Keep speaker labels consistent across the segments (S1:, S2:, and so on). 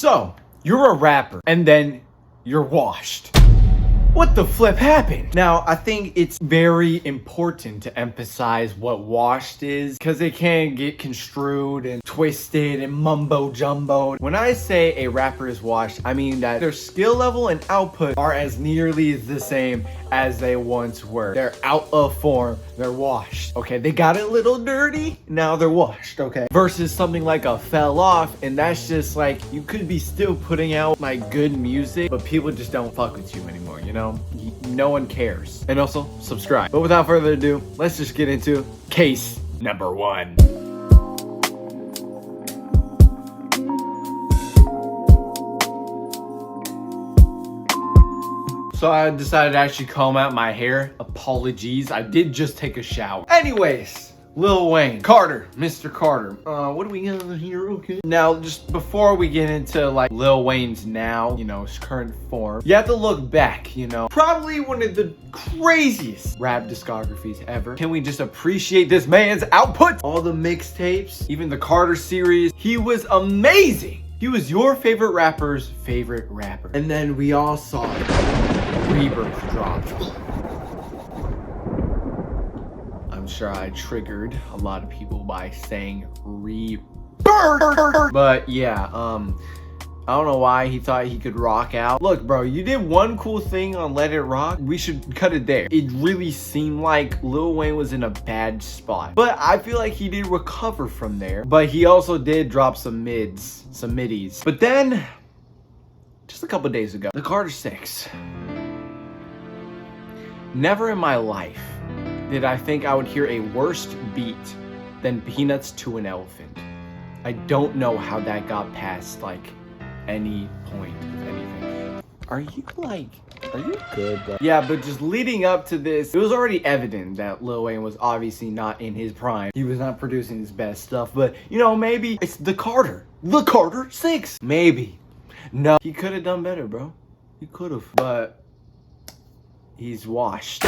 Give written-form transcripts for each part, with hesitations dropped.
S1: So, you're a rapper, and then you're washed. What the flip happened? Now, I think it's very important to emphasize what washed is, because it can get construed and twisted and mumbo jumbo. When I say a rapper is washed, I mean that their skill level and output are as nearly the same as they once were. They're out of form, they're washed, okay? They got a little dirty, now they're washed, okay? Versus something like a fell off, and that's just like, you could be still putting out like good music, but people just don't fuck with you anymore, you know? No one cares. And also, subscribe. But without further ado, let's just get into case number 1. So I decided to actually comb out my hair. Apologies, I did just take a shower. Anyways, Lil Wayne, Carter, Mr. Carter. What do we got here? Okay. Now, just before we get into like Lil Wayne's now, you know, his current form, you have to look back, you know. Probably one of the craziest rap discographies ever. Can we just appreciate this man's output? All the mixtapes, even the Carter series. He was amazing. He was your favorite rapper's favorite rapper. And then we all saw it. Rebirth dropped. I'm sure I triggered a lot of people by saying Rebirth. But yeah, I don't know why he thought he could rock out. Look, bro, you did one cool thing on Let It Rock. We should cut it there. It really seemed like Lil Wayne was in a bad spot. But I feel like he did recover from there. But he also did drop some middies. But then, just a couple days ago, the Carter 6. Never in my life did I think I would hear a worse beat than Peanuts to an Elephant. I don't know how that got past like any point of anything. Are you good, bro? Yeah, but just leading up to this, it was already evident that Lil Wayne was obviously not in his prime. He was not producing his best stuff, but you know, maybe it's the Carter 6. Maybe. No, he could have done better, bro. He could have, but he's washed.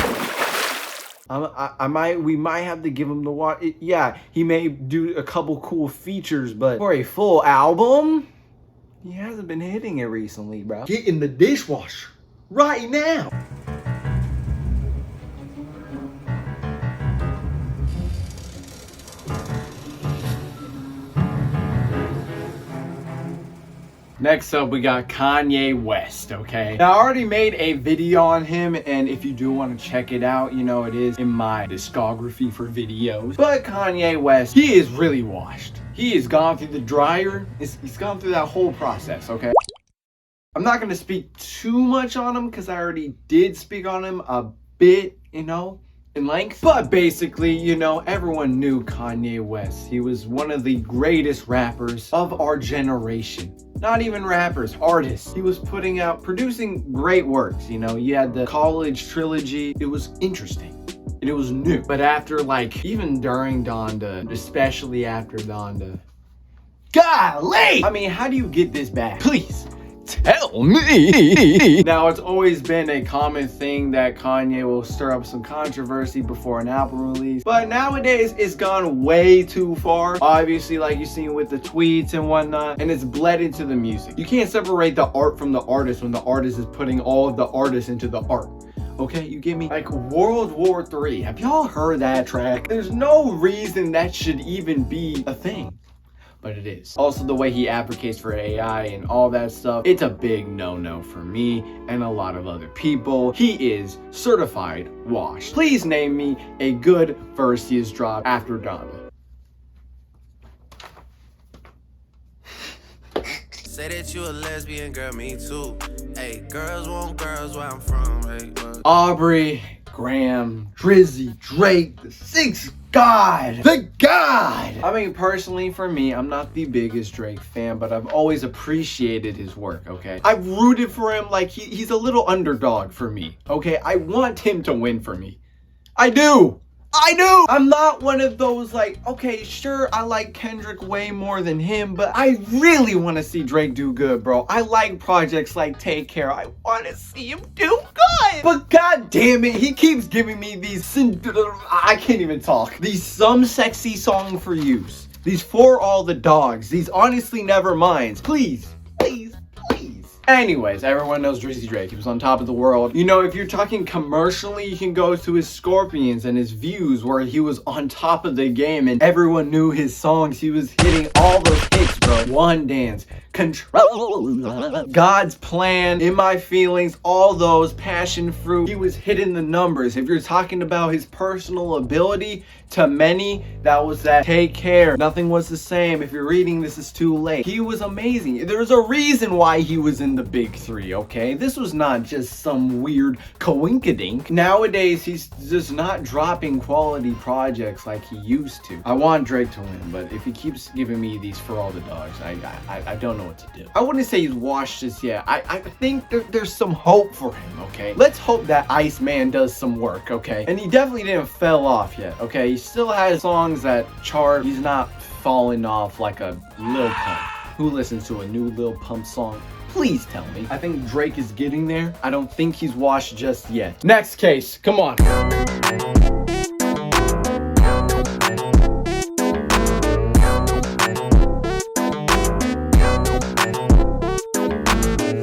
S1: We might have to give him the wash. Yeah, he may do a couple cool features, but for a full album, he hasn't been hitting it recently, bro. Get in the dishwasher right now. Next up, we got Kanye West, okay? Now, I already made a video on him, and if you do want to check it out, you know, it is in my discography for videos. But Kanye West, he is really washed. He has gone through the dryer. He's gone through that whole process, okay? I'm not going to speak too much on him because I already did speak on him a bit, you know, in length. But basically, you know, everyone knew Kanye West. He was one of the greatest rappers of our generation. Not even rappers, artists. He was producing great works, you know. You had the college trilogy. It was interesting and it was new. But after, like, even during Donda, especially after Donda, golly! I mean, how do you get this back? Please tell me. Now, it's always been a common thing that Kanye will stir up some controversy before an album release, but nowadays it's gone way too far. Obviously, like you've seen with the tweets and whatnot, and it's bled into the music. You can't separate the art from the artist when the artist is putting all of the artists into the art. Okay, you get me? Like World War III. Have y'all heard that track? There's no reason that should even be a thing. But it is. Also, the way he advocates for AI and all that stuff, it's a big no-no for me and a lot of other people. He is certified washed. Please name me a good verse he has dropped after Donda.
S2: Say that you a lesbian, girl, me too. Hey, girls want girls where I'm from. Hey,
S1: Aubrey, Graham, Drizzy, Drake, the sixth God. The God! I mean, personally, for me, I'm not the biggest Drake fan, but I've always appreciated his work, okay? I've rooted for him like he's a little underdog for me, okay? I want him to win for me. I do! I'm not one of those like, okay, sure, I like Kendrick way more than him, but I really want to see Drake do good, bro. I like projects like Take Care. I want to see him do good. But god damn it, he keeps giving me these, I can't even talk. These Some Sexy Song for Use. These For All the Dogs. These Honestly Never Minds. Please. Anyways, everyone knows Drizzy Drake. He was on top of the world. You know, if you're talking commercially, you can go to his Scorpions and his Views, where he was on top of the game and everyone knew his songs. He was hitting all those hits, bro. One Dance, Control, God's Plan, In My Feelings, all those, Passion Fruit. He was hitting the numbers. If you're talking about his personal ability, to many, that was that Take Care, Nothing Was the Same, If You're Reading This Is Too Late. He was amazing. There's a reason why he was in the big three, okay? This was not just some weird coinkydink. Nowadays, he's just not dropping quality projects like he used to. I want Drake to win, but if he keeps giving me these For All the Dogs, I don't know what to do. I wouldn't say he's washed just yet. I think there's some hope for him, okay? Let's hope that Iceman does some work, okay? And he definitely didn't fell off yet, okay? He still has songs that chart. He's not falling off like a Lil Pump. Who listens to a new Lil Pump song? Please tell me. I think Drake is getting there. I don't think he's washed just yet. Next case, come on.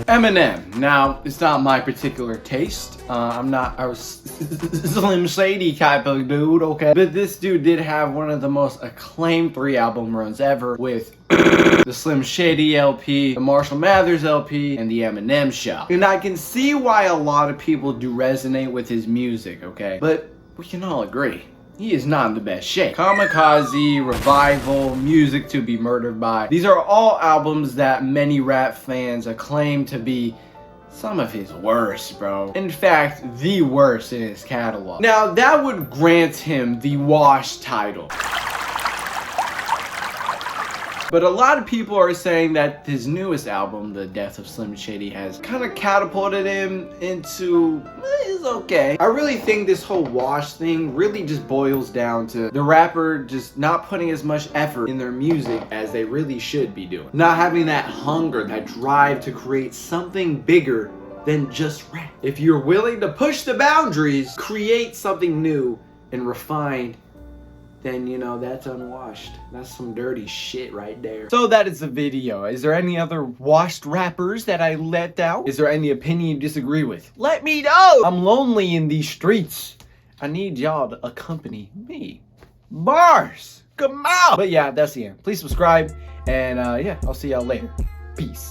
S1: Eminem. Now, it's not my particular taste. I was Slim Shady type of dude, okay? But this dude did have one of the most acclaimed 3 album runs ever with the Slim Shady LP, the Marshall Mathers LP, and the Eminem Show. And I can see why a lot of people do resonate with his music, okay? But we can all agree, he is not in the best shape. Kamikaze, Revival, Music to Be Murdered By. These are all albums that many rap fans acclaim to be some of his worst, bro. In fact, the worst in his catalog. Now, that would grant him the Wash title. But a lot of people are saying that his newest album, The Death of Slim Shady, has kind of catapulted him into, it's okay. I really think this whole Wash thing really just boils down to the rapper just not putting as much effort in their music as they really should be doing. Not having that hunger, that drive to create something bigger than just rap. If you're willing to push the boundaries, create something new and refined, then, you know, that's unwashed. That's some dirty shit right there. So that is the video. Is there any other washed rappers that I left out? Is there any opinion you disagree with? Let me know! I'm lonely in these streets. I need y'all to accompany me. Bars! Come out! But yeah, that's the end. Please subscribe, and yeah, I'll see y'all later. Peace.